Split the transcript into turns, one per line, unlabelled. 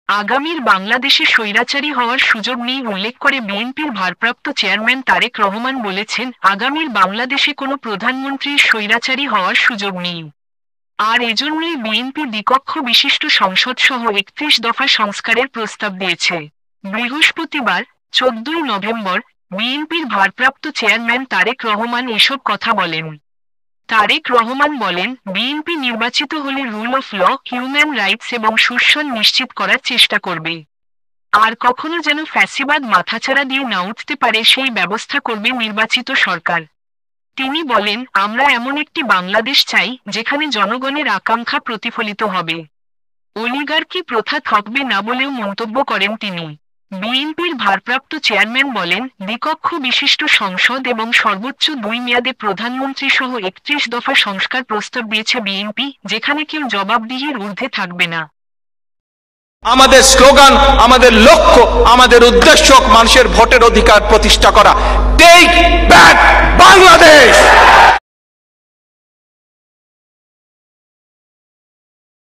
আগামীর বাংলাদেশে স্বৈরাচারী হওয়ার সুযোগ নেই উল্লেখ করে বিএনপির ভারপ্রাপ্ত চেয়ারম্যান তারেক রহমান বলেছেন, আগামীর বাংলাদেশে কোনো প্রধানমন্ত্রীর স্বৈরাচারী হওয়ার সুযোগ নেই। আর এজন্যই বিএনপি দ্বিকক্ষ বিশিষ্ট সংসদসহ ৩১ দফা সংস্কারের প্রস্তাব দিয়েছে। বৃহস্পতিবার ১৪ নভেম্বর বিএনপির ভারপ্রাপ্ত চেয়ারম্যান তারেক রহমান এসব কথা বলেন। তারেক রহমান বলেন, বিএনপি নির্বাচিত হলে rule of law, human rights এবং সুশাসন নিশ্চিত করার চেষ্টা করবে। আর কখনো যেন ফ্যাসিবাদ মাথাচাড়া দিয়ে না উঠতে পারে সেই ব্যবস্থা করবে নির্বাচিত সরকার। তিনি বলেন, আমরা এমন একটি বাংলাদেশ চাই যেখানে জনগণের আকাঙ্ক্ষা প্রতিফলিত হবে। অলিগার্কি প্রথা থাকবে না বলেও মন্তব্য করেন তিনি। বিএনপির ভারপ্রাপ্ত চেয়ারম্যান বলেন, দ্বিকক্ষ বিশিষ্ট সংসদ এবং সর্বোচ্চ ২ মেয়াদে প্রধানমন্ত্রী সহ ৩১ দফা সংস্কার প্রস্তাব দিয়েছে বিএনপি, যেখানে কেউ জবাবদিহির ঊর্ধ্বে থাকবে না।
আমাদের স্লোগান, আমাদের লক্ষ্য, আমাদের উদ্দেশ্য মানুষের ভোটের অধিকার প্রতিষ্ঠা করা। টেক